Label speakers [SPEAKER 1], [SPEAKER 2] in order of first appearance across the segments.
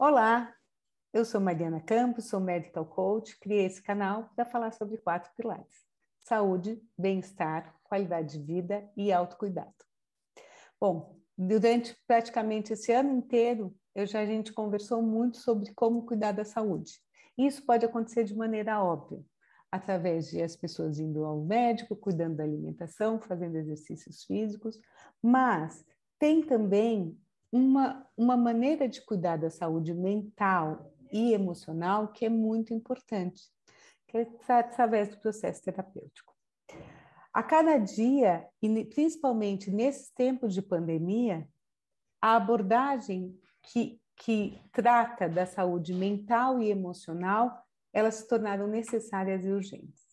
[SPEAKER 1] Olá, eu sou Mariana Campos, sou Medical Coach, criei esse canal para falar sobre 4 pilares: saúde, bem-estar, qualidade de vida e autocuidado. Bom, durante praticamente esse ano inteiro, a gente conversou muito sobre como cuidar da saúde. Isso pode acontecer de maneira óbvia, através de as pessoas indo ao médico, cuidando da alimentação, fazendo exercícios físicos, mas tem também uma maneira de cuidar da saúde mental e emocional que é muito importante, que é através do processo terapêutico. A cada dia, e principalmente nesses tempos de pandemia, a abordagem que trata da saúde mental e emocional, elas se tornaram necessárias e urgentes.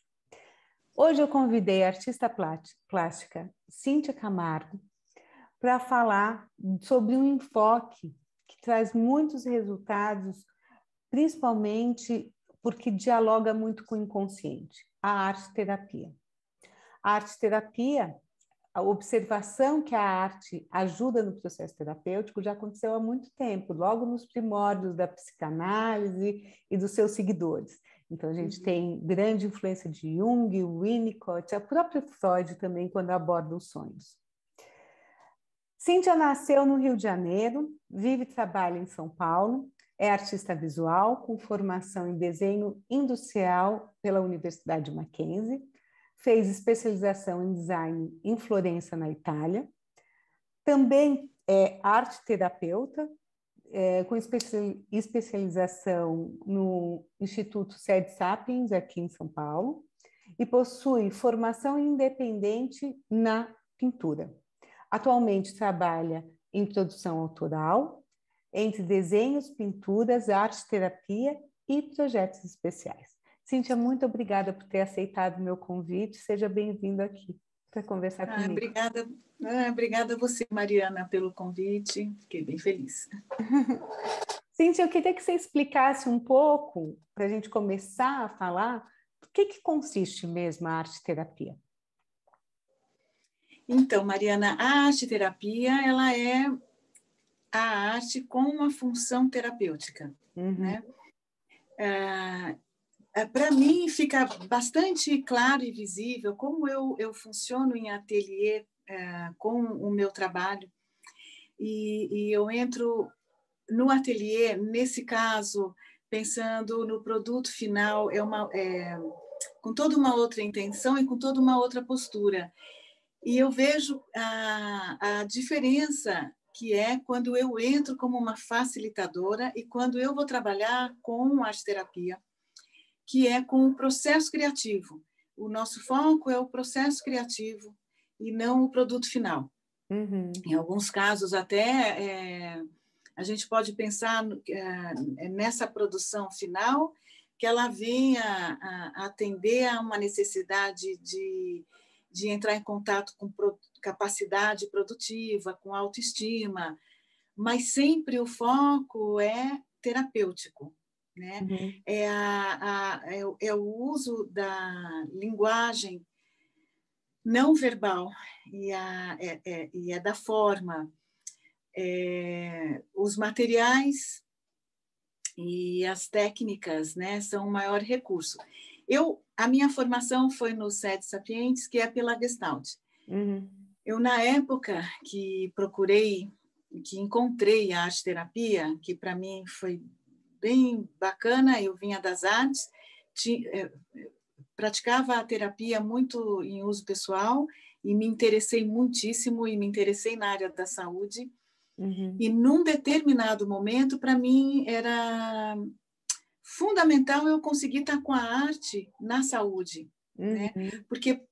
[SPEAKER 1] Hoje eu convidei a artista plástica Cíntia Camargo para falar sobre um enfoque que traz muitos resultados, principalmente porque dialoga muito com o inconsciente, a arte-terapia. A arte-terapia, a observação que a arte ajuda no processo terapêutico já aconteceu há muito tempo, logo nos primórdios da psicanálise e dos seus seguidores. Então, a gente tem grande influência de Jung, Winnicott, a própria Freud também, quando aborda os sonhos. Cíntia nasceu no Rio de Janeiro, vive e trabalha em São Paulo, é artista visual com formação em desenho industrial pela Universidade Mackenzie, fez especialização em design em Florença, na Itália, também é arte-terapeuta, com especialização no Instituto Sede Sapiens, aqui em São Paulo, e possui formação independente na pintura. Atualmente trabalha em produção autoral, entre desenhos, pinturas, arte-terapia e projetos especiais. Cíntia, muito obrigada por ter aceitado o meu convite. Seja bem-vindo aqui para conversar comigo.
[SPEAKER 2] Obrigada a você, Mariana, pelo convite. Fiquei bem feliz.
[SPEAKER 1] Cíntia, eu queria que você explicasse um pouco, para a gente começar a falar, o que consiste mesmo a arte-terapia?
[SPEAKER 2] Então, Mariana, a arte-terapia, ela é a arte com uma função terapêutica, né? Para mim, fica bastante claro e visível como eu funciono em ateliê com o meu trabalho. E eu entro no ateliê, nesse caso, pensando no produto final, com toda uma outra intenção e com toda uma outra postura. E eu vejo a diferença que é quando eu entro como uma facilitadora e quando eu vou trabalhar com arte-terapia, que é com o processo criativo. O nosso foco é o processo criativo e não o produto final. Em alguns casos, até, a gente pode pensar nessa produção final, que ela venha a atender a uma necessidade de entrar em contato com capacidade produtiva, com autoestima, mas sempre o foco é terapêutico, né? É o uso da linguagem não verbal e é da forma, os materiais e as técnicas, né, são o maior recurso. A minha formação foi no Sede Sapientes, que é pela Gestalt. Eu, na época que encontrei a arte-terapia, que para mim foi bem bacana, eu vinha das artes, praticava a terapia muito em uso pessoal e me interessei muitíssimo e me interessei na área da saúde. E num determinado momento, para mim, era fundamental eu conseguir estar com a arte na saúde, né? Porque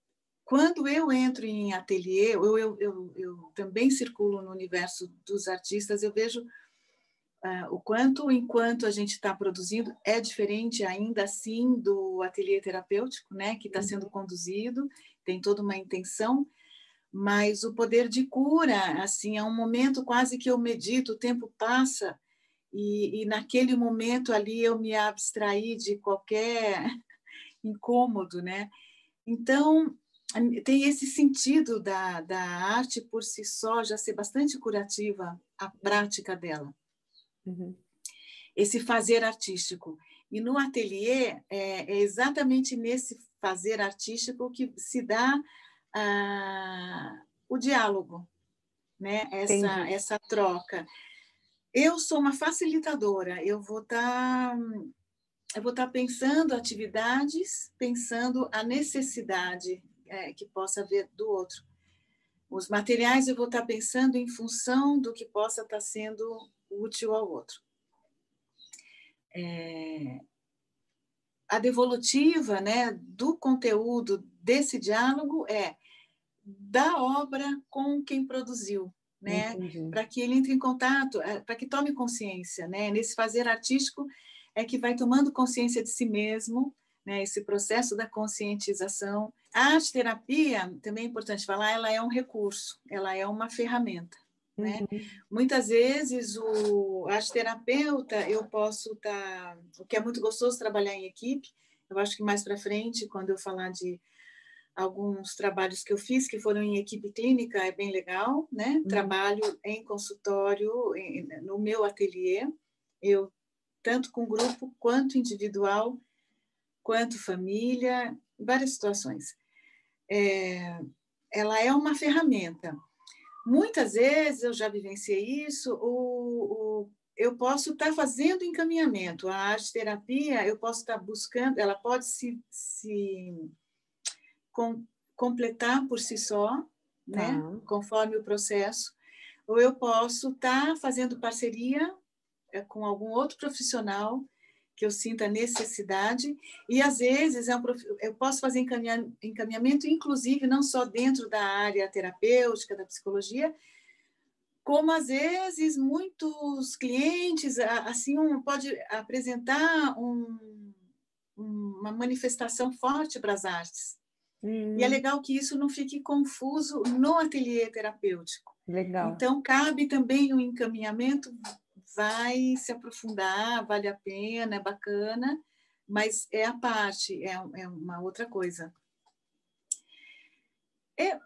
[SPEAKER 2] quando eu entro em ateliê, eu também circulo no universo dos artistas, eu vejo o quanto, enquanto a gente está produzindo, é diferente ainda assim do ateliê terapêutico, né, que está sendo conduzido, tem toda uma intenção, mas o poder de cura, assim, é um momento quase que eu medito, o tempo passa, e naquele momento ali eu me abstraí de qualquer incômodo, né? Então, tem esse sentido da arte por si só já ser bastante curativa, a prática dela. esse fazer artístico. E no ateliê é exatamente nesse fazer artístico que se dá o diálogo, né? Essa troca. Eu sou uma facilitadora, eu vou estar pensando atividades, pensando a necessidade que possa haver do outro. Os materiais eu vou estar pensando em função do que possa estar sendo útil ao outro. A devolutiva, né, do conteúdo desse diálogo é da obra com quem produziu, né, para que ele entre em contato, para que tome consciência, né, nesse fazer artístico é que vai tomando consciência de si mesmo, né, esse processo da conscientização. A arte-terapia, também é importante falar, ela é um recurso, ela é uma ferramenta, né? Muitas vezes o arte-terapeuta, eu posso estar... O que é muito gostoso trabalhar em equipe, eu acho que mais para frente, quando eu falar de alguns trabalhos que eu fiz, que foram em equipe clínica, é bem legal, né? Trabalho em consultório, no meu ateliê, eu tanto com grupo, quanto individual, quanto família, várias situações. Ela é uma ferramenta. Muitas vezes, eu já vivenciei isso, eu posso estar fazendo encaminhamento. A arte-terapia, eu posso estar buscando, ela pode se completar por si só, né? Conforme o processo, ou eu posso estar fazendo parceria com algum outro profissional que eu sinta necessidade, e às vezes eu posso fazer encaminhamento, inclusive não só dentro da área terapêutica, da psicologia, como às vezes muitos clientes, assim, pode apresentar uma manifestação forte para as artes. E é legal que isso não fique confuso no ateliê terapêutico.
[SPEAKER 1] Legal.
[SPEAKER 2] Então, cabe também o encaminhamento, vai se aprofundar, vale a pena, é bacana, mas é a parte, é uma outra coisa.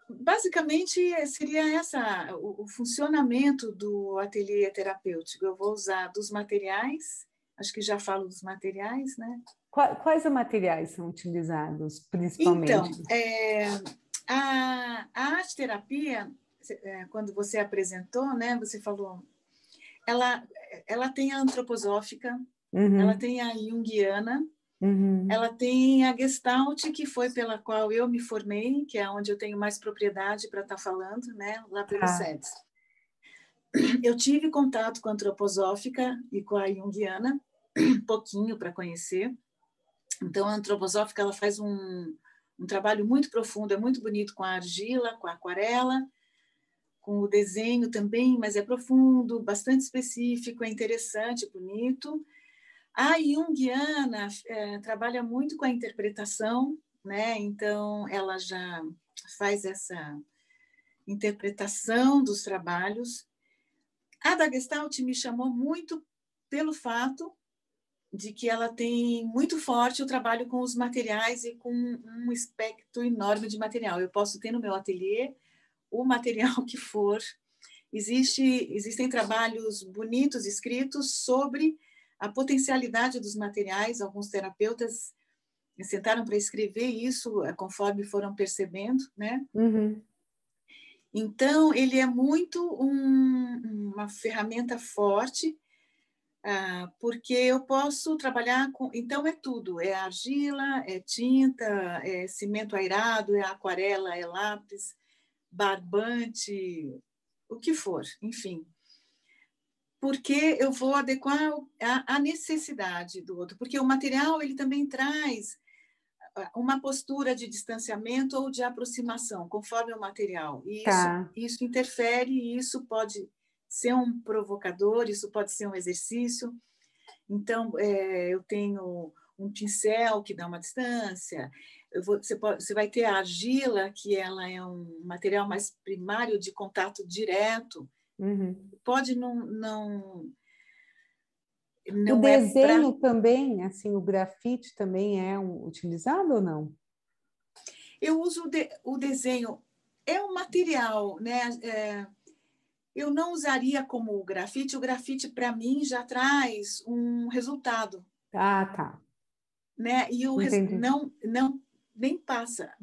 [SPEAKER 2] Basicamente, seria o funcionamento do ateliê terapêutico. Eu vou usar dos materiais, acho que já falo dos materiais, né?
[SPEAKER 1] Quais materiais são utilizados, principalmente?
[SPEAKER 2] Então, a arte-terapia, quando você apresentou, né, você falou, ela tem a antroposófica, ela tem a junguiana, ela tem a Gestalt, que foi pela qual eu me formei, que é onde eu tenho mais propriedade para estar falando, né, lá pelo SEDES. Eu tive contato com a antroposófica e com a junguiana, um pouquinho para conhecer. Então, a antroposófica ela faz um trabalho muito profundo, é muito bonito com a argila, com a aquarela, com o desenho também, mas é profundo, bastante específico, é interessante, bonito. A junguiana trabalha muito com a interpretação, né? Então, ela já faz essa interpretação dos trabalhos. A da Gestalt me chamou muito pelo fato de que ela tem muito forte o trabalho com os materiais e com um espectro enorme de material. Eu posso ter no meu ateliê o material que for. Existem trabalhos bonitos escritos sobre a potencialidade dos materiais. Alguns terapeutas sentaram para escrever isso conforme foram percebendo, né? Então, ele é muito uma ferramenta forte, porque eu posso trabalhar com... Então, é tudo. É argila, é tinta, é cimento airado, é aquarela, é lápis, barbante, o que for, enfim. Porque eu vou adequar a necessidade do outro. Porque o material, ele também traz uma postura de distanciamento ou de aproximação, conforme o material. E isso interfere, e isso pode ser um provocador, isso pode ser um exercício. Então, eu tenho um pincel que dá uma distância, você vai ter a argila, que ela é um material mais primário de contato direto. Pode não
[SPEAKER 1] o desenho também, assim, o grafite também é utilizado ou não?
[SPEAKER 2] Eu uso o desenho, é um material, né? eu não usaria como o grafite para mim já traz um resultado,
[SPEAKER 1] Ah, tá.
[SPEAKER 2] né? E
[SPEAKER 1] Entendi.
[SPEAKER 2] não nem passa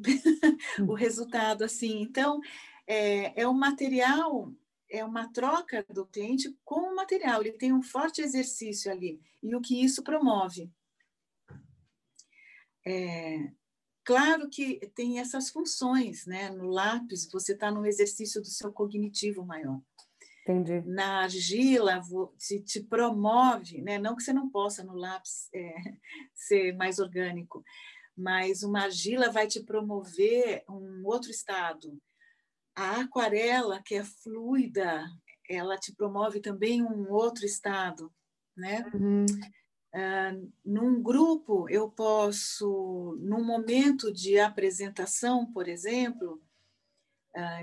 [SPEAKER 2] o
[SPEAKER 1] Hum.
[SPEAKER 2] resultado assim. Então, é um material, é uma troca do cliente com o material, ele tem um forte exercício ali, e o que isso promove. Claro que tem essas funções, né? No lápis, você está no exercício do seu cognitivo maior.
[SPEAKER 1] Entendi.
[SPEAKER 2] Na argila, te promove, né? Não que você não possa no lápis ser mais orgânico, mas uma argila vai te promover um outro estado. A aquarela, que é fluida, ela te promove também um outro estado, né?
[SPEAKER 1] Uhum.
[SPEAKER 2] Num grupo, eu posso, num momento de apresentação, por exemplo,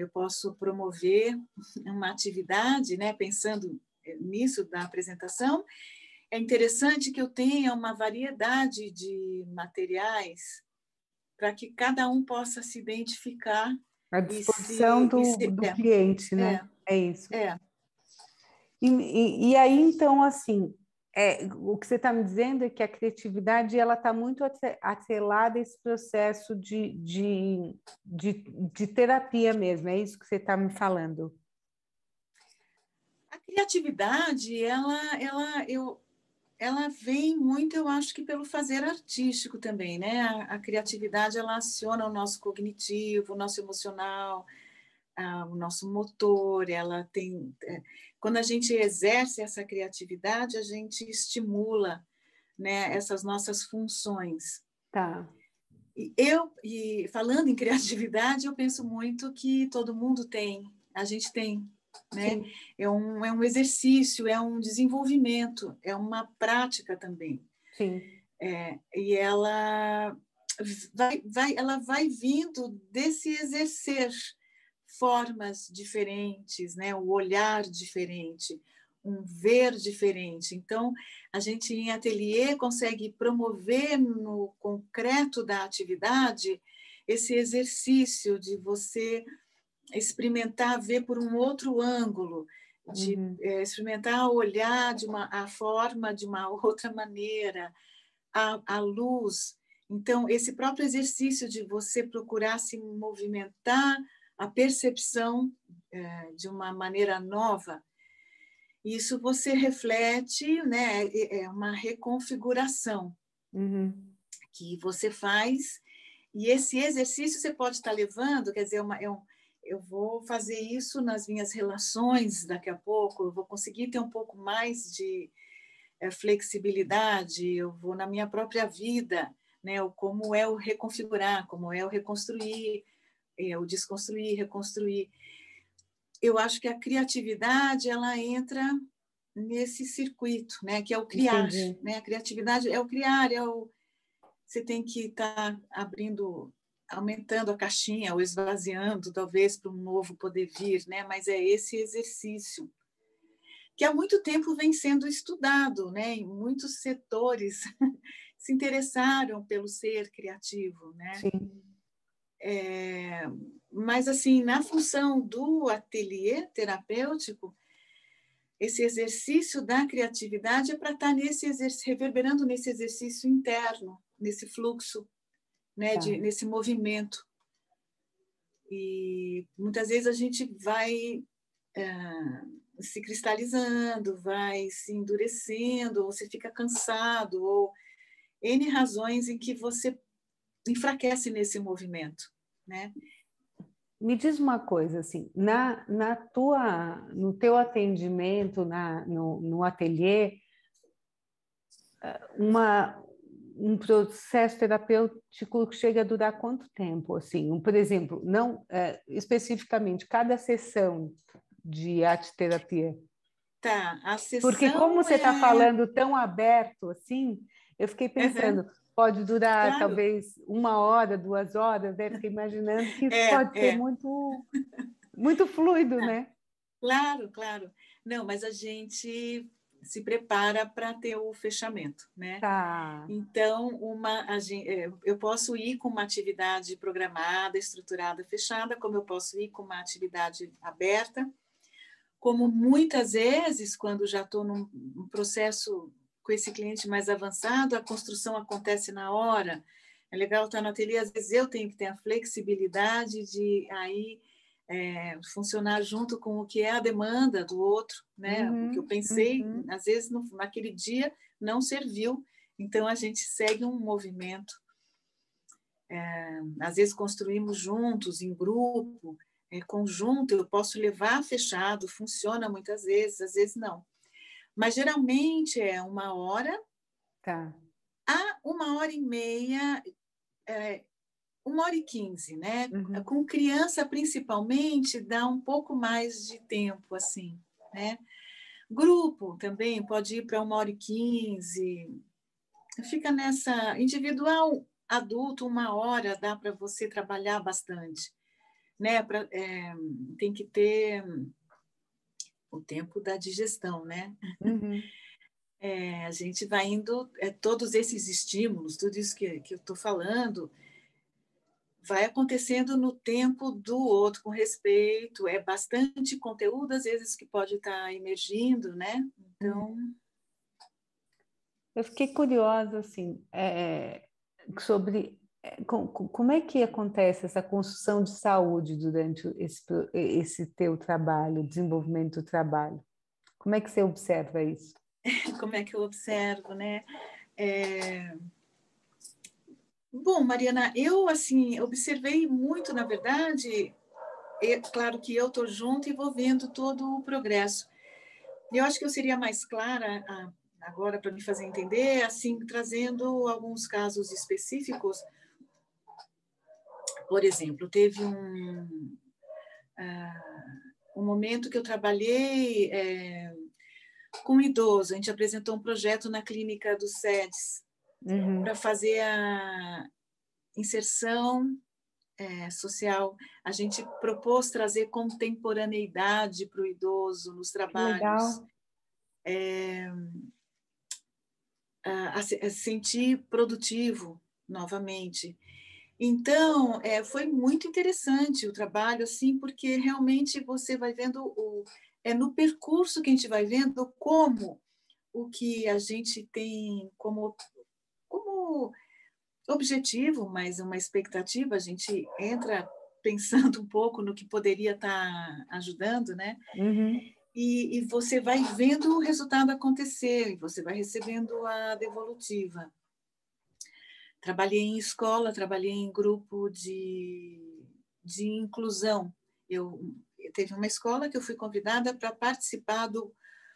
[SPEAKER 2] eu posso promover uma atividade, né, pensando nisso da apresentação. É interessante que eu tenha uma variedade de materiais para que cada um possa se identificar
[SPEAKER 1] À
[SPEAKER 2] e
[SPEAKER 1] disposição do cliente, né?
[SPEAKER 2] é,
[SPEAKER 1] É isso.
[SPEAKER 2] é.
[SPEAKER 1] E aí, então, assim, o que você está me dizendo é que a criatividade ela está muito atrelada a esse processo de terapia mesmo, é isso que você está me falando.
[SPEAKER 2] A criatividade, ela vem muito, eu acho que pelo fazer artístico também, né? A criatividade, ela aciona o nosso cognitivo, o nosso emocional, o nosso motor, ela tem... quando a gente exerce essa criatividade, a gente estimula, né, essas nossas funções.
[SPEAKER 1] Tá.
[SPEAKER 2] E falando em criatividade, eu penso muito que todo mundo tem, a gente tem, né?
[SPEAKER 1] Sim,
[SPEAKER 2] É um exercício, é um desenvolvimento, é uma prática também.
[SPEAKER 1] sim.
[SPEAKER 2] E ela vai vindo desse exercer formas diferentes, né? O olhar diferente, um ver diferente. Então, a gente em ateliê consegue promover no concreto da atividade esse exercício de você experimentar ver por um outro ângulo, de
[SPEAKER 1] Uhum.
[SPEAKER 2] experimentar olhar a forma de uma outra maneira, a luz. Então, esse próprio exercício de você procurar se movimentar, a percepção de uma maneira nova, isso você reflete, né? É uma reconfiguração
[SPEAKER 1] Uhum.
[SPEAKER 2] que você faz, e esse exercício você pode estar levando, quer dizer, eu vou fazer isso nas minhas relações daqui a pouco, eu vou conseguir ter um pouco mais de flexibilidade, eu vou na minha própria vida, né? Como é o reconfigurar, como é o reconstruir, o desconstruir, reconstruir. Eu acho que a criatividade ela entra nesse circuito, né? Que é o criar,
[SPEAKER 1] Entendi.
[SPEAKER 2] né? A criatividade é o criar, você tem que estar abrindo, aumentando a caixinha ou esvaziando, talvez para um novo poder vir, né? Mas é esse exercício que há muito tempo vem sendo estudado, né? Em muitos setores se interessaram pelo ser criativo, né?
[SPEAKER 1] Sim.
[SPEAKER 2] Mas assim, na função do ateliê terapêutico, esse exercício da criatividade é para estar reverberando nesse exercício interno, nesse fluxo, né?
[SPEAKER 1] Tá.
[SPEAKER 2] Nesse movimento. E muitas vezes a gente vai se cristalizando, vai se endurecendo, ou você fica cansado, ou N razões em que você enfraquece nesse movimento, né?
[SPEAKER 1] Me diz uma coisa, assim, no teu atendimento, no ateliê, uma, um processo terapêutico chega a durar quanto tempo, assim? Por exemplo, não especificamente cada sessão de arte terapia.
[SPEAKER 2] Tá, a
[SPEAKER 1] Porque como
[SPEAKER 2] sessão
[SPEAKER 1] você está
[SPEAKER 2] é...
[SPEAKER 1] falando tão aberto assim, eu fiquei
[SPEAKER 2] Uhum,
[SPEAKER 1] pensando, pode durar
[SPEAKER 2] claro,
[SPEAKER 1] talvez 1 hora, 2 horas, né? Fiquei imaginando que isso pode ser
[SPEAKER 2] é,
[SPEAKER 1] muito fluido, né?
[SPEAKER 2] claro, claro. Não, mas a gente se prepara para ter o fechamento, né?
[SPEAKER 1] Tá.
[SPEAKER 2] Então, eu posso ir com uma atividade programada, estruturada, fechada, como eu posso ir com uma atividade aberta, como muitas vezes, quando já estou num processo com esse cliente mais avançado, a construção acontece na hora. É legal estar no ateliê, às vezes eu tenho que ter a flexibilidade de aí funcionar junto com o que é a demanda do outro, né? O que eu pensei, às vezes naquele dia não serviu, então a gente segue um movimento. Às vezes construímos juntos, em grupo, conjunto, eu posso levar fechado, funciona muitas vezes, às vezes não. Mas geralmente é 1 hora a 1h30, 1h15, né? Com criança, principalmente, dá um pouco mais de tempo, assim, né? Grupo também pode ir para 1h15, fica nessa individual, adulto, 1 hora dá para você trabalhar bastante, né? Tem que ter o tempo da digestão, né? A gente vai indo, todos esses estímulos, tudo isso que eu estou falando, vai acontecendo no tempo do outro, com respeito, é bastante conteúdo, às vezes, que pode estar emergindo, né? Então...
[SPEAKER 1] Eu fiquei curiosa, assim, sobre como é que acontece essa construção de saúde durante esse teu trabalho, desenvolvimento do trabalho. Como é que você observa isso?
[SPEAKER 2] Como é que eu observo, né? Bom, Mariana, eu, assim, observei muito, na verdade, claro que eu estou junto e vou vendo todo o progresso. Eu acho que eu seria mais clara agora para me fazer entender, assim, trazendo alguns casos específicos. Por exemplo, teve um momento que eu trabalhei com um idoso, a gente apresentou um projeto na clínica do SEDES para fazer a inserção social. A gente propôs trazer contemporaneidade para o idoso nos trabalhos.
[SPEAKER 1] Que legal.
[SPEAKER 2] A sentir produtivo novamente. Então, foi muito interessante o trabalho, assim, porque realmente você vai vendo no percurso que a gente vai vendo como o que a gente tem como objetivo, mas uma expectativa, a gente entra pensando um pouco no que poderia estar ajudando, né? E você vai vendo o resultado acontecer, e você vai recebendo a devolutiva. Trabalhei em escola, trabalhei em grupo de inclusão. Teve uma escola que eu fui convidada para participar do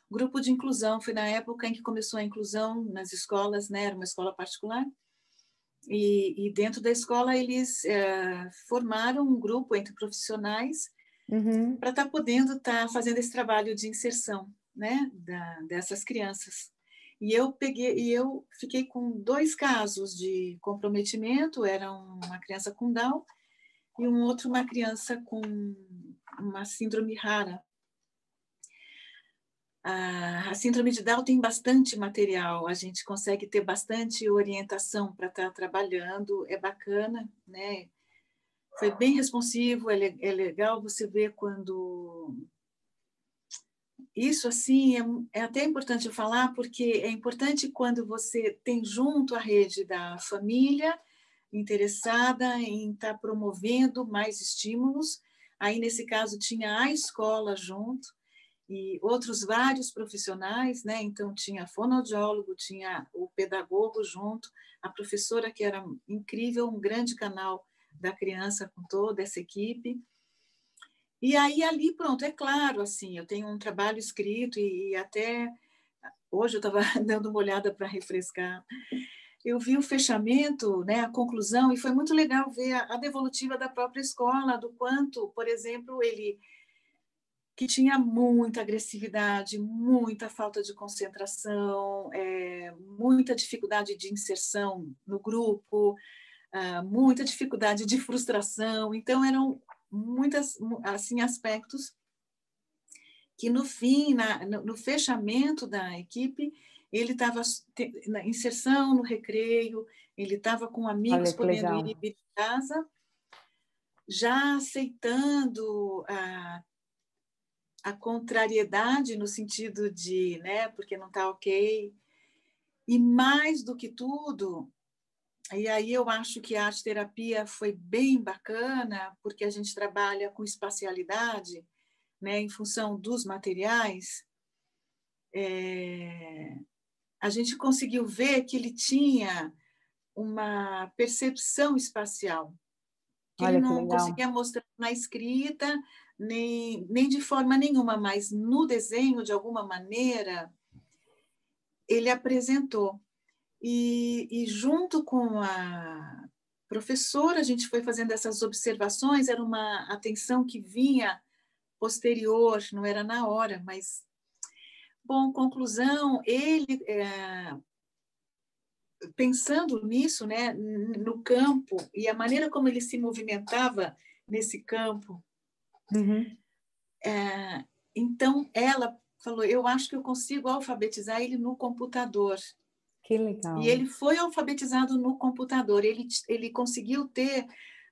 [SPEAKER 2] grupo de inclusão. Foi na época em que começou a inclusão nas escolas, né? Era uma escola particular. E dentro da escola eles formaram um grupo entre profissionais para estar podendo estar fazendo esse trabalho de inserção, né? Dessas crianças. E eu fiquei com 2 casos de comprometimento, era uma criança com Down e um outro, uma criança com uma síndrome rara. A síndrome de Down tem bastante material, a gente consegue ter bastante orientação para estar trabalhando, é bacana, né? Foi bem responsivo, é legal você ver quando... Isso, assim, é até importante eu falar, porque é importante quando você tem junto a rede da família interessada em estar promovendo mais estímulos. Aí, nesse caso, tinha a escola junto e outros vários profissionais, né? Então, tinha fonoaudiólogo, tinha o pedagogo junto, a professora, que era incrível, um grande canal da criança com toda essa equipe. E aí, ali, pronto, é claro, assim, eu tenho um trabalho escrito e até hoje eu estava dando uma olhada para refrescar. Eu vi o fechamento, né, a conclusão, e foi muito legal ver a devolutiva da própria escola, do quanto, por exemplo, ele que tinha muita agressividade, muita falta de concentração, muita dificuldade de inserção no grupo, muita dificuldade de frustração. Então, eram muitas, assim, aspectos que, no fim, no fechamento da equipe, ele estava na inserção, no recreio, ele estava com amigos podendo ir de casa, já aceitando a contrariedade no sentido de, né, porque não está ok. E mais do que tudo, e aí eu acho que a arte-terapia foi bem bacana, porque a gente trabalha com espacialidade, né, em função dos materiais. A gente conseguiu ver que ele tinha uma percepção espacial, que ele
[SPEAKER 1] Olha que
[SPEAKER 2] não
[SPEAKER 1] legal.
[SPEAKER 2] conseguia mostrar na escrita, nem de forma nenhuma, mas no desenho, de alguma maneira, ele apresentou. E junto com a professora, a gente foi fazendo essas observações, era uma atenção que vinha posterior, não era na hora, mas, bom, conclusão, ele, pensando nisso, né, no campo, e a maneira como ele se movimentava nesse campo,
[SPEAKER 1] Uhum.
[SPEAKER 2] então ela falou, eu acho que eu consigo alfabetizar ele no computador.
[SPEAKER 1] Que
[SPEAKER 2] E
[SPEAKER 1] legal.
[SPEAKER 2] ele foi alfabetizado no computador, ele conseguiu ter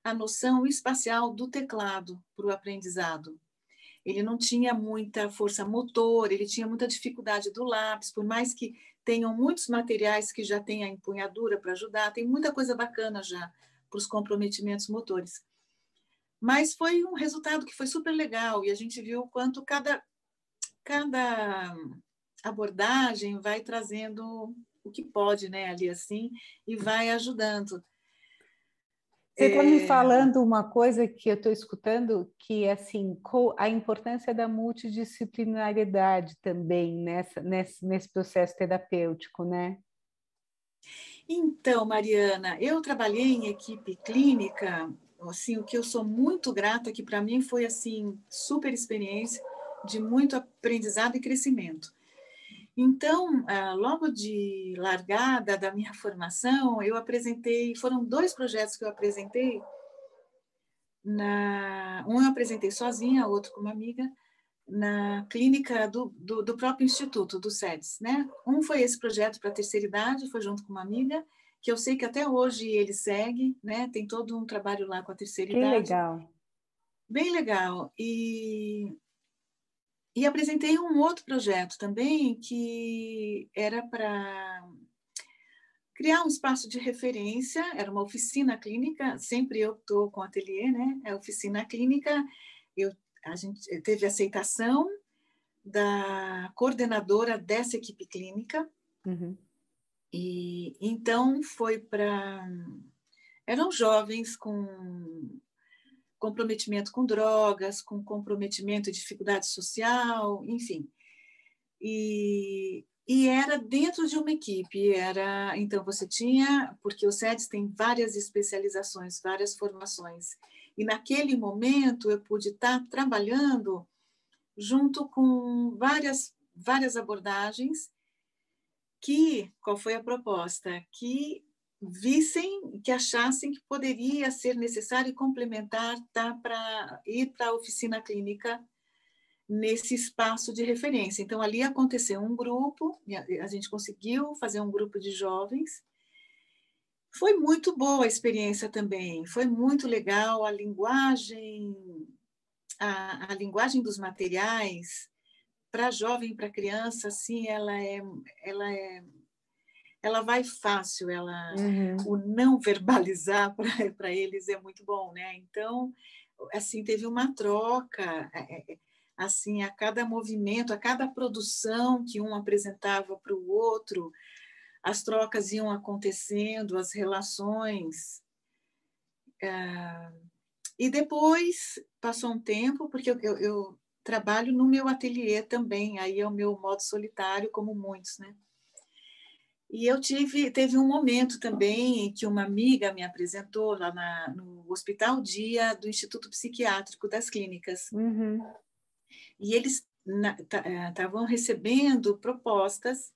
[SPEAKER 2] a noção espacial do teclado para o aprendizado. Ele não tinha muita força motor, ele tinha muita dificuldade do lápis, por mais que tenham muitos materiais que já têm a empunhadura para ajudar, tem muita coisa bacana já para os comprometimentos motores. Mas foi um resultado que foi super legal, e a gente viu o quanto cada abordagem vai trazendo o que pode, né, ali assim, e vai ajudando.
[SPEAKER 1] Você está me falando uma coisa que eu estou escutando, que é assim, a importância da multidisciplinariedade também nesse processo terapêutico, né?
[SPEAKER 2] Então, Mariana, eu trabalhei em equipe clínica, assim, o que eu sou muito grata, que para mim foi assim super experiência de muito aprendizado e crescimento. Então, logo de largada da minha formação, eu apresentei, foram 2 projetos que eu apresentei, um eu apresentei sozinha, outro com uma amiga, na clínica do próprio instituto, do SEDES, né? Um foi esse projeto para a terceira idade, foi junto com uma amiga, que eu sei que até hoje ele segue, né? Tem todo um trabalho lá com a terceira
[SPEAKER 1] Que
[SPEAKER 2] idade,
[SPEAKER 1] legal.
[SPEAKER 2] bem legal. E apresentei um outro projeto também, que era para criar um espaço de referência, era uma oficina clínica, sempre eu estou com ateliê, né? É oficina clínica, a gente teve aceitação da coordenadora dessa equipe clínica,
[SPEAKER 1] Uhum.
[SPEAKER 2] e então foi para... Eram jovens com comprometimento com drogas, com comprometimento e dificuldade social, enfim. E era dentro de uma equipe, então você tinha, porque o SEDES tem várias especializações, várias formações, e naquele momento eu pude estar trabalhando junto com várias abordagens, qual foi a proposta? Que vissem, que achassem que poderia ser necessário e complementar, tá, para ir para a oficina clínica nesse espaço de referência. Então, ali aconteceu um grupo, a gente conseguiu fazer um grupo de jovens. Foi muito boa a experiência também, foi muito legal a linguagem dos materiais para jovem, para criança, assim, ela vai fácil,
[SPEAKER 1] Uhum.
[SPEAKER 2] o não verbalizar para eles é muito bom, né? Então, assim, teve uma troca, assim, a cada movimento, a cada produção que um apresentava para o outro, as trocas iam acontecendo, as relações. E depois passou um tempo, porque eu trabalho no meu ateliê também, aí é o meu modo solitário, como muitos, né? E teve um momento também em que uma amiga me apresentou lá no Hospital Dia do Instituto Psiquiátrico das Clínicas.
[SPEAKER 1] Uhum.
[SPEAKER 2] E eles estavam recebendo propostas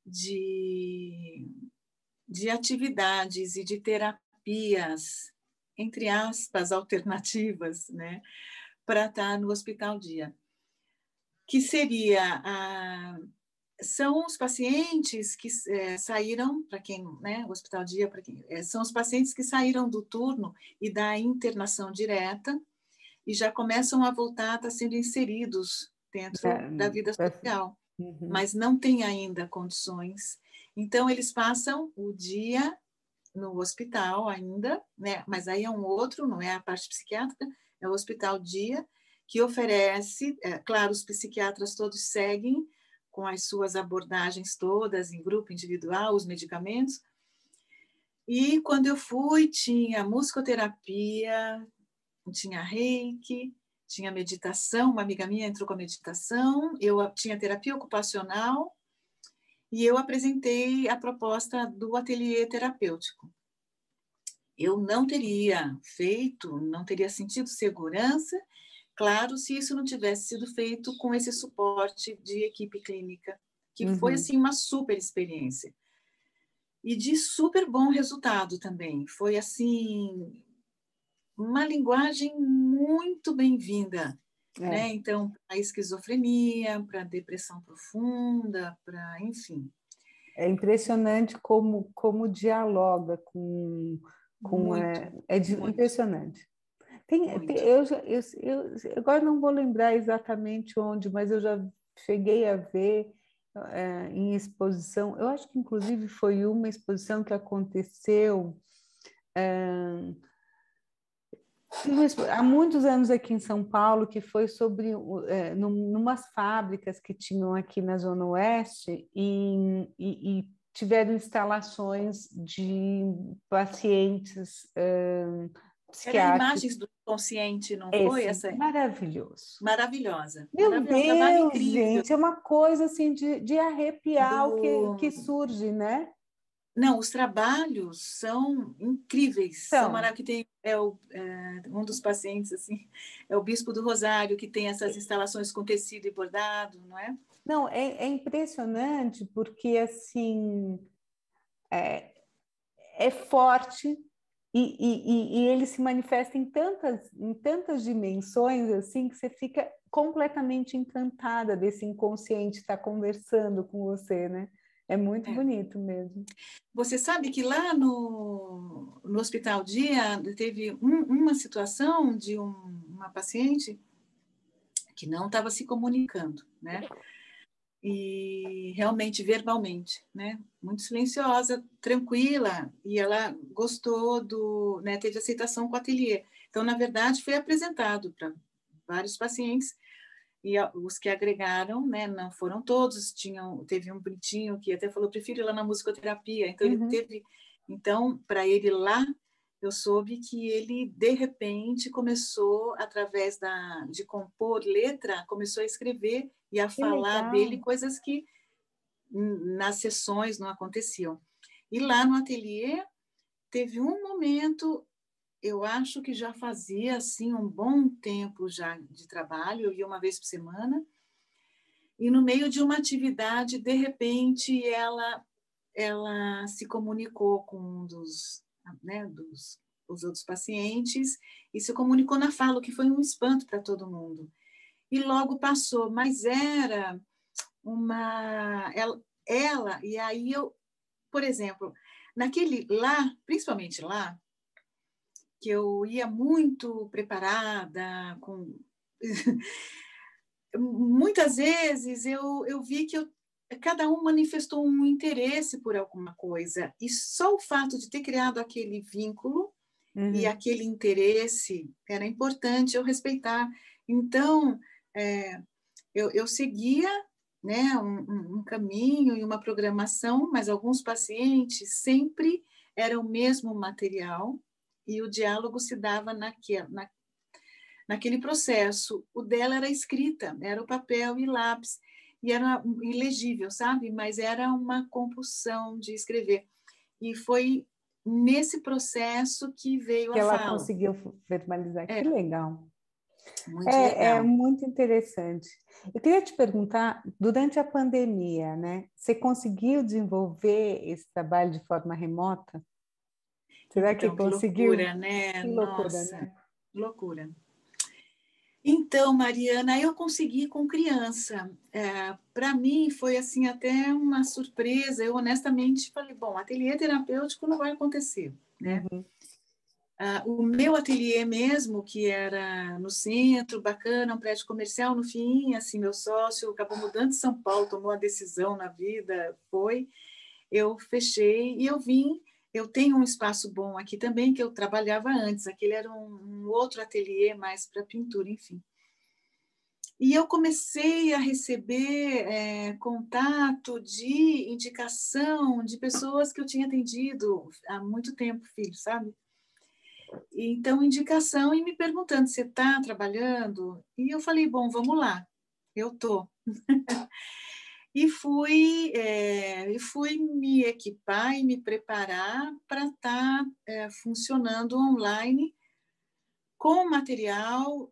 [SPEAKER 2] de atividades e de terapias, entre aspas, alternativas, né, para estar no Hospital Dia. Que seria são os pacientes que saíram, para quem, né, o Hospital Dia, são os pacientes que saíram do turno e da internação direta e já começam a voltar a estar sendo inseridos dentro da vida social, mas não têm ainda condições. Então, eles passam o dia no hospital ainda, né? Mas aí é um outro, não é a parte psiquiátrica, é o hospital dia, que oferece, claro, os psiquiatras todos seguem com as suas abordagens todas, em grupo, individual, os medicamentos. E quando eu fui, tinha musicoterapia, tinha reiki, tinha meditação, uma amiga minha entrou com a meditação, eu tinha terapia ocupacional, e eu apresentei a proposta do ateliê terapêutico. Eu não teria feito, não teria sentido segurança, claro, se isso não tivesse sido feito com esse suporte de equipe clínica, que foi assim uma super experiência. E de super bom resultado também. Foi assim uma linguagem muito bem-vinda, né? Então, para a esquizofrenia, para a depressão profunda, para, enfim.
[SPEAKER 1] É impressionante como dialoga impressionante. Eu agora não vou lembrar exatamente onde, mas eu já cheguei a ver em exposição. Eu acho que inclusive foi uma exposição que aconteceu há muitos anos aqui em São Paulo, que foi sobre numas fábricas que tinham aqui na Zona Oeste e tiveram instalações de pacientes psiquiátricos.
[SPEAKER 2] Era imagens do consciente, não foi? Essa
[SPEAKER 1] maravilhoso.
[SPEAKER 2] Maravilhosa.
[SPEAKER 1] Meu
[SPEAKER 2] Maravilhosa.
[SPEAKER 1] Deus,
[SPEAKER 2] Um trabalho incrível.
[SPEAKER 1] gente, é uma coisa assim de arrepiar que surge, né?
[SPEAKER 2] Não, os trabalhos são incríveis, são maravilhosos. Tem um dos pacientes assim, é o Bispo do Rosário, que tem essas instalações com tecido e bordado, não é?
[SPEAKER 1] Não, é impressionante porque assim é forte e ele se manifesta em tantas dimensões assim que você fica completamente encantada desse inconsciente estar conversando com você, né? É muito bonito mesmo.
[SPEAKER 2] Você sabe que lá no Hospital Dia teve uma situação de uma paciente que não estava se comunicando, né? E realmente verbalmente, né? Muito silenciosa, tranquila, e ela gostou né? Teve aceitação com o ateliê. Então, na verdade, foi apresentado para vários pacientes e os que agregaram, né? Não foram todos. Teve um bonitinho que até falou prefiro ir lá na musicoterapia. Então ele teve, então para ele lá eu soube que ele de repente começou através de compor letra, começou a escrever e a falar dele coisas que nas sessões não aconteciam. E lá no ateliê teve um momento, eu acho que já fazia assim um bom tempo já de trabalho, eu ia uma vez por semana, e no meio de uma atividade, de repente, ela se comunicou com um dos outros pacientes e se comunicou na fala, o que foi um espanto para todo mundo. E logo passou, mas era ela, e aí eu, por exemplo, naquele lá, principalmente lá, que eu ia muito preparada, muitas vezes eu vi que cada um manifestou um interesse por alguma coisa, e só o fato de ter criado aquele vínculo e aquele interesse era importante eu respeitar. Então, eu seguia, né, um caminho e uma programação, mas alguns pacientes sempre era o mesmo material e o diálogo se dava naquele processo. O dela era escrita, era o papel e lápis, e era ilegível, sabe? Mas era uma compulsão de escrever. E foi nesse processo que veio
[SPEAKER 1] que
[SPEAKER 2] a
[SPEAKER 1] ela
[SPEAKER 2] fala.
[SPEAKER 1] Conseguiu verbalizar. Que legal.
[SPEAKER 2] Muito legal.
[SPEAKER 1] É muito interessante. Eu queria te perguntar, durante a pandemia, né, você conseguiu desenvolver esse trabalho de forma remota? Será
[SPEAKER 2] então,
[SPEAKER 1] que conseguiu?
[SPEAKER 2] Loucura, né?
[SPEAKER 1] Que loucura,
[SPEAKER 2] Nossa,
[SPEAKER 1] né?
[SPEAKER 2] loucura. Então, Mariana, eu consegui com criança. Para mim foi assim até uma surpresa. Eu honestamente falei, bom, ateliê terapêutico não vai acontecer, né? O meu ateliê mesmo, que era no centro, bacana, um prédio comercial, no fim, assim, meu sócio acabou mudando de São Paulo, tomou uma decisão na vida, eu fechei e eu vim. Eu tenho um espaço bom aqui também, que eu trabalhava antes, aquele era um outro ateliê mais para pintura, enfim. E eu comecei a receber contato de indicação de pessoas que eu tinha atendido há muito tempo, filho, sabe? Então, indicação e me perguntando, você está trabalhando? E eu falei, bom, vamos lá, eu estou. E fui me equipar e me preparar para estar funcionando online com material.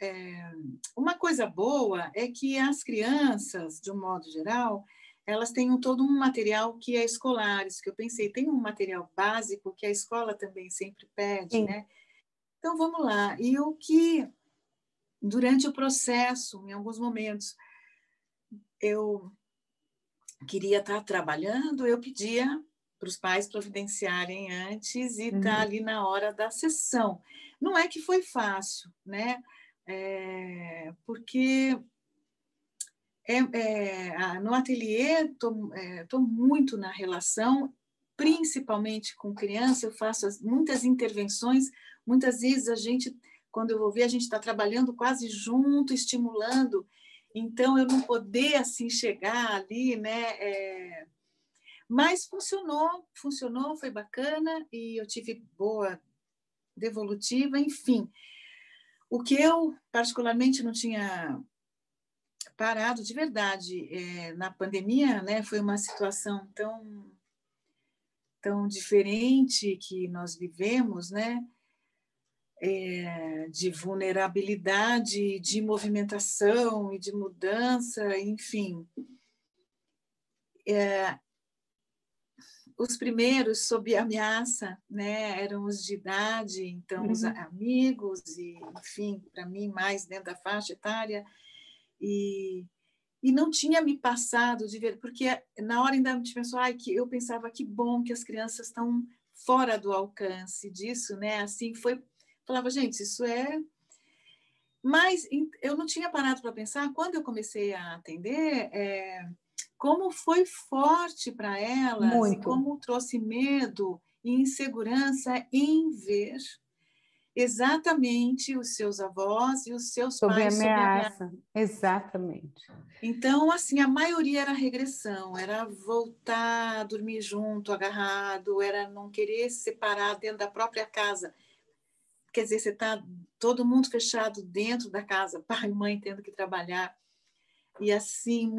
[SPEAKER 2] Uma coisa boa é que as crianças, de um modo geral, elas têm todo um material que é escolar, isso que eu pensei, tem um material básico que a escola também sempre pede,
[SPEAKER 1] Sim.
[SPEAKER 2] né? Então, vamos lá. E o que, durante o processo, em alguns momentos, eu queria estar trabalhando, eu pedia para os pais providenciarem antes e estar ali na hora da sessão. Não é que foi fácil, né? Porque no ateliê estou muito na relação, principalmente com criança, eu faço muitas intervenções, muitas vezes quando eu vou ver, a gente está trabalhando quase junto, estimulando, então eu não poder assim chegar ali, né? Mas funcionou, foi bacana e eu tive boa devolutiva, enfim. O que eu particularmente não tinha parado de verdade na pandemia, né? Foi uma situação tão diferente que nós vivemos, né? De vulnerabilidade, de movimentação e de mudança, enfim. Os primeiros sob ameaça, né? Eram os de idade, então os amigos e, enfim, para mim mais dentro da faixa etária. E não tinha me passado de ver, porque na hora ainda me pensou, que eu pensava que bom que as crianças estão fora do alcance disso, né? Assim foi, falava, gente, isso é. Mas eu não tinha parado para pensar, quando eu comecei a atender, como foi forte para elas e
[SPEAKER 1] Muito.
[SPEAKER 2] como trouxe medo e insegurança em ver exatamente os seus avós e os seus
[SPEAKER 1] Sob
[SPEAKER 2] pais sob ameaça.
[SPEAKER 1] ameaça, exatamente.
[SPEAKER 2] Então, assim, a maioria era regressão, era voltar a dormir junto, agarrado, era não querer se separar dentro da própria casa. Quer dizer, você está todo mundo fechado dentro da casa, pai e mãe tendo que trabalhar. E assim,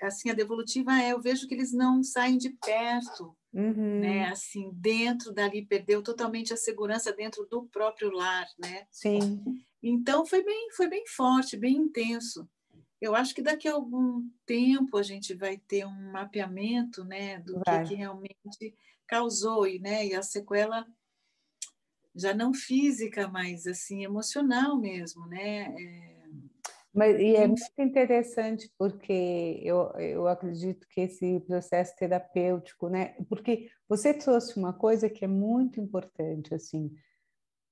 [SPEAKER 2] assim a devolutiva eu vejo que eles não saem de perto, né? Assim, dentro dali, perdeu totalmente a segurança dentro do próprio lar, né?
[SPEAKER 1] Sim.
[SPEAKER 2] Então, foi bem forte, bem intenso. Eu acho que daqui a algum tempo a gente vai ter um mapeamento, né, do que
[SPEAKER 1] Vai.
[SPEAKER 2] realmente causou, e a sequela já não física, mas assim emocional mesmo, né?
[SPEAKER 1] Mas é muito
[SPEAKER 2] Enfim,
[SPEAKER 1] interessante porque eu acredito que esse processo terapêutico, né? Porque você trouxe uma coisa que é muito importante, assim,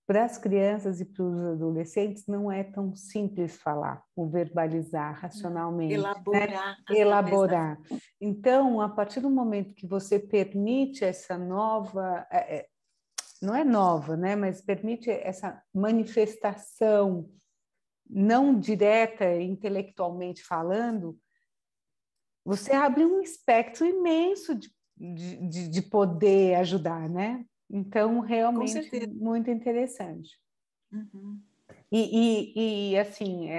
[SPEAKER 1] para as crianças e para os adolescentes não é tão simples falar, ou verbalizar racionalmente, né?
[SPEAKER 2] elaborar através da.
[SPEAKER 1] Elaborar. Então, a partir do momento que você permite essa nova, não é nova, né? Mas permite essa manifestação não direta intelectualmente falando, você abre um espectro imenso de poder ajudar, né? Então,
[SPEAKER 2] Com
[SPEAKER 1] realmente,
[SPEAKER 2] certeza.
[SPEAKER 1] muito interessante.
[SPEAKER 2] Uhum.
[SPEAKER 1] Assim,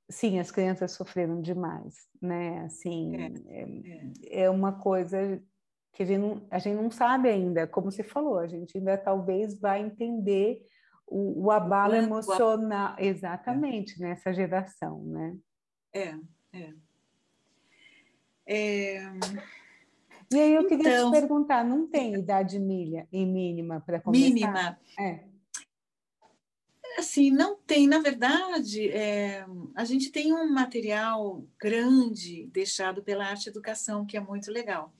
[SPEAKER 1] sim, as crianças sofreram demais, né?
[SPEAKER 2] É,
[SPEAKER 1] Assim,
[SPEAKER 2] é.
[SPEAKER 1] é uma coisa que a gente não sabe ainda, como você falou, a gente ainda talvez vai entender o
[SPEAKER 2] O
[SPEAKER 1] abalo
[SPEAKER 2] quanto
[SPEAKER 1] emocional,
[SPEAKER 2] é,
[SPEAKER 1] exatamente, nessa geração, né?
[SPEAKER 2] é, é.
[SPEAKER 1] E aí eu queria te
[SPEAKER 2] Então,
[SPEAKER 1] perguntar, não tem idade e mínima para começar?
[SPEAKER 2] mínima.
[SPEAKER 1] É.
[SPEAKER 2] Assim, não tem, na verdade, a gente tem um material grande deixado pela Arte Educação, que é muito legal.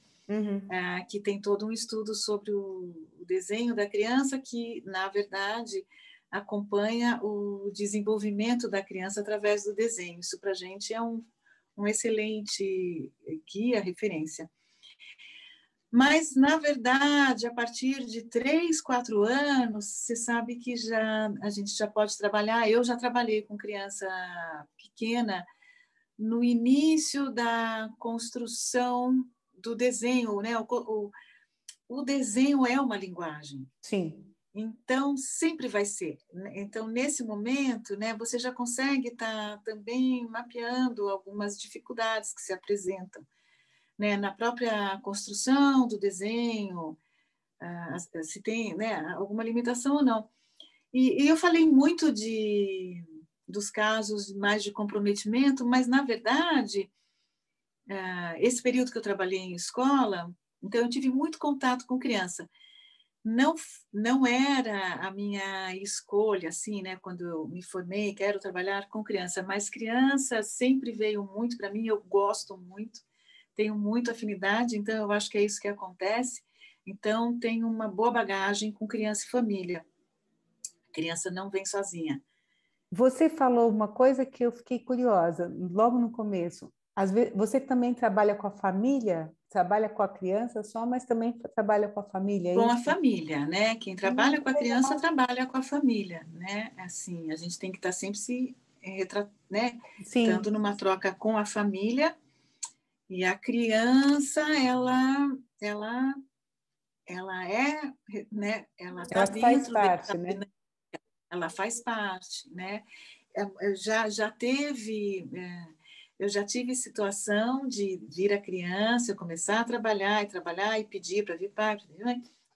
[SPEAKER 2] que tem todo um estudo sobre o desenho da criança, que, na verdade, acompanha o desenvolvimento da criança através do desenho. Isso, para a gente, é um excelente guia, referência. Mas, na verdade, a partir de 3, 4 anos, você sabe que a gente já pode trabalhar. Eu já trabalhei com criança pequena no início da construção do desenho, né? O desenho é uma linguagem.
[SPEAKER 1] Sim.
[SPEAKER 2] Então, sempre vai ser. Então, nesse momento, né, você já consegue estar também mapeando algumas dificuldades que se apresentam, né, na própria construção do desenho, se tem, né, alguma limitação ou não. E eu falei muito dos casos mais de comprometimento, mas, na verdade, esse período que eu trabalhei em escola, então eu tive muito contato com criança. Não era a minha escolha, assim, né? Quando eu me formei, quero trabalhar com criança, mas criança sempre veio muito para mim, eu gosto muito, tenho muita afinidade, então eu acho que é isso que acontece. Então, tenho uma boa bagagem com criança e família. A criança não vem sozinha.
[SPEAKER 1] Você falou uma coisa que eu fiquei curiosa, logo no começo. Às vezes, você também trabalha com a família? Trabalha com a criança só, mas também trabalha com a família, é
[SPEAKER 2] Com a
[SPEAKER 1] isso?
[SPEAKER 2] família, né? Quem trabalha com a criança
[SPEAKER 1] Legal.
[SPEAKER 2] trabalha com a família, né? Assim, a gente tem que estar sempre né? Estando
[SPEAKER 1] Sim,
[SPEAKER 2] numa troca com a família. E a criança, ela é, né? Ela está
[SPEAKER 1] ela faz
[SPEAKER 2] dentro
[SPEAKER 1] parte,
[SPEAKER 2] dessa,
[SPEAKER 1] né?
[SPEAKER 2] ela faz parte, né? Já teve, eu já tive situação de vir a criança, eu começar a trabalhar e pedir para vir pai,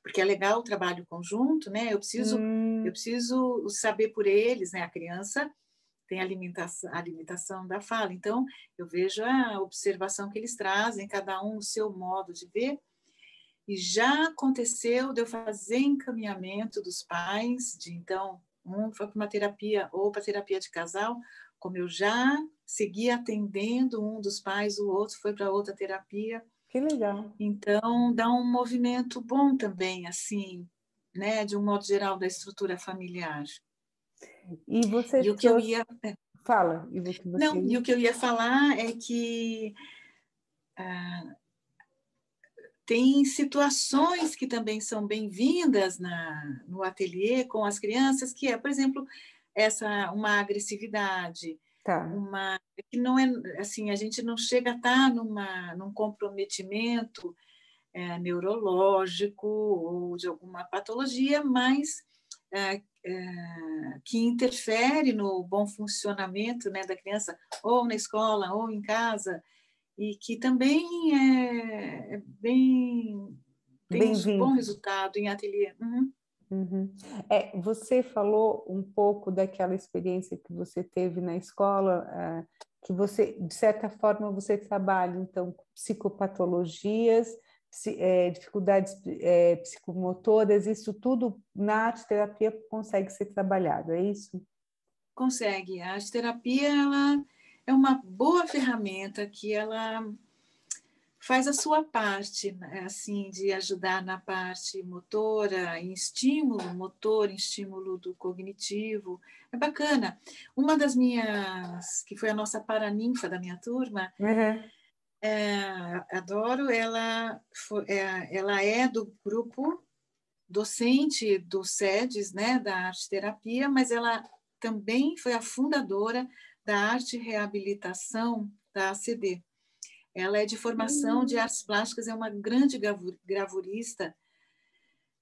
[SPEAKER 2] porque é legal o trabalho conjunto, né? Eu
[SPEAKER 1] Hum,
[SPEAKER 2] preciso saber por eles, né? A criança tem a limitação da fala. Então, eu vejo a observação que eles trazem, cada um o seu modo de ver. E já aconteceu de eu fazer encaminhamento dos pais, de então, um foi para uma terapia ou para terapia de casal, como eu já segui atendendo um dos pais, o outro foi para outra terapia.
[SPEAKER 1] que legal.
[SPEAKER 2] Então, dá um movimento bom também, assim, né, de um modo geral, da estrutura familiar.
[SPEAKER 1] E você
[SPEAKER 2] E o que eu
[SPEAKER 1] trouxe,
[SPEAKER 2] ia
[SPEAKER 1] fala, e o que você
[SPEAKER 2] Não, e o que eu ia falar é que tem situações que também são bem-vindas no ateliê com as crianças, que é, por exemplo, uma agressividade,
[SPEAKER 1] tá.
[SPEAKER 2] que não é assim, a gente não chega a estar num comprometimento neurológico ou de alguma patologia, mas que interfere no bom funcionamento, né, da criança, ou na escola, ou em casa, e que também tem um bom
[SPEAKER 1] Bem-vindo.
[SPEAKER 2] resultado em ateliê. Uhum.
[SPEAKER 1] Uhum. Você falou um pouco daquela experiência que você teve na escola, que você, de certa forma, você trabalha, então, com psicopatologias, dificuldades, psicomotoras, isso tudo na arte-terapia consegue ser trabalhado, é isso?
[SPEAKER 2] Consegue. A arte terapia ela é uma boa ferramenta que ela faz a sua parte, né, assim, de ajudar na parte motora, em estímulo motor, em estímulo do cognitivo. É bacana. Uma das minhas, que foi a nossa paraninfa da minha turma,
[SPEAKER 1] Uhum.
[SPEAKER 2] adoro, ela é do grupo docente do SEDES, né, da arte terapia, mas ela também foi a fundadora da arte reabilitação da ACD. Ela é de formação de artes plásticas, é uma grande gravurista,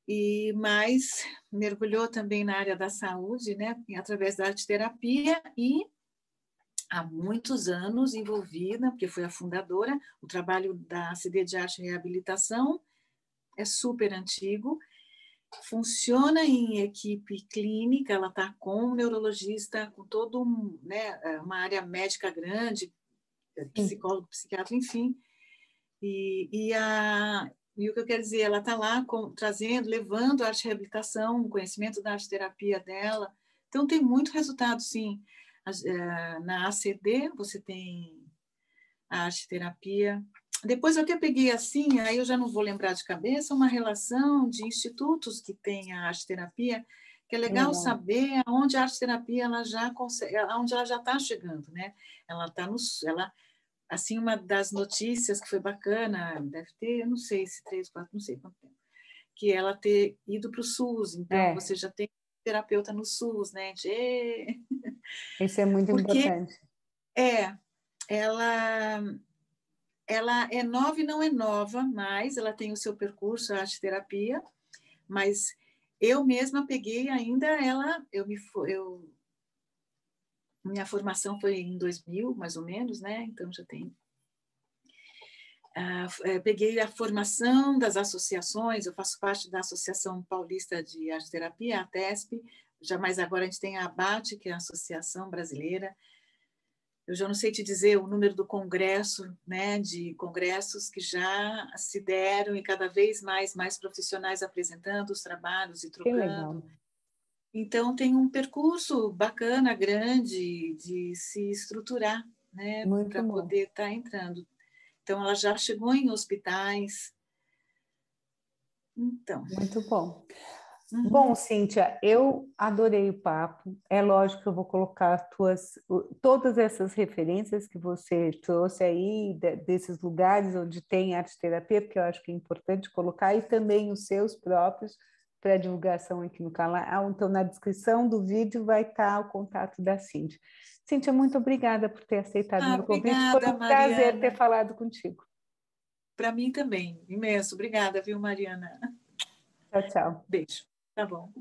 [SPEAKER 2] e mais mergulhou também na área da saúde, né, através da arte terapia, e há muitos anos envolvida, porque foi a fundadora. O trabalho da ACD de arte e reabilitação é super antigo, funciona em equipe clínica, ela está com um neurologista, com todo né, uma área médica grande,
[SPEAKER 1] Sim.
[SPEAKER 2] psicólogo, psiquiatra, enfim. E o que eu quero dizer, ela está lá trazendo, levando a arte reabilitação, o conhecimento da arte terapia dela. Então, tem muito resultado, sim. Na ACD, você tem a arte terapia, Depois eu até peguei assim, aí eu já não vou lembrar de cabeça, uma relação de institutos que tem a arte-terapia, que é legal
[SPEAKER 1] Legal.
[SPEAKER 2] saber aonde a arte-terapia ela já consegue, aonde ela já está chegando, né? Ela está no, ela, assim, uma das notícias que foi bacana, deve ter, eu não sei se 3, 4, não sei quanto tempo, que ela ter ido para o SUS, então
[SPEAKER 1] É,
[SPEAKER 2] você já tem terapeuta no SUS, né?
[SPEAKER 1] isso é muito
[SPEAKER 2] Porque
[SPEAKER 1] importante.
[SPEAKER 2] é, ela ela é nova e não é nova, mas ela tem o seu percurso, a arte-terapia, mas eu mesma peguei ainda ela, minha formação foi em 2000, mais ou menos, né? Então já tem. Peguei a formação das associações, eu faço parte da Associação Paulista de Arte-Terapia, a TESP, já mais agora a gente tem a ABAT, que é a Associação Brasileira. Eu já não sei te dizer o número do congresso, né, de congressos que já se deram e cada vez mais profissionais apresentando os trabalhos e
[SPEAKER 1] Que legal.
[SPEAKER 2] trocando. Então, tem um percurso bacana, grande, de se estruturar, né,
[SPEAKER 1] Muito
[SPEAKER 2] para
[SPEAKER 1] bom.
[SPEAKER 2] poder estar entrando. Então, ela já chegou em hospitais. Então,
[SPEAKER 1] Muito bom. Bom,
[SPEAKER 2] uhum.
[SPEAKER 1] Cíntia, eu adorei o papo. É lógico que eu vou colocar todas essas referências que você trouxe aí, desses lugares onde tem arte-terapia, porque eu acho que é importante colocar, e também os seus próprios, para divulgação aqui no canal. Então, na descrição do vídeo vai estar o contato da Cíntia. Cíntia, muito obrigada por ter aceitado o meu convite. Foi
[SPEAKER 2] Obrigada,
[SPEAKER 1] um prazer ter
[SPEAKER 2] Mariana.
[SPEAKER 1] falado contigo.
[SPEAKER 2] Para mim também, imenso. Obrigada, viu, Mariana?
[SPEAKER 1] Tchau, tchau.
[SPEAKER 2] Beijo. Tá bom.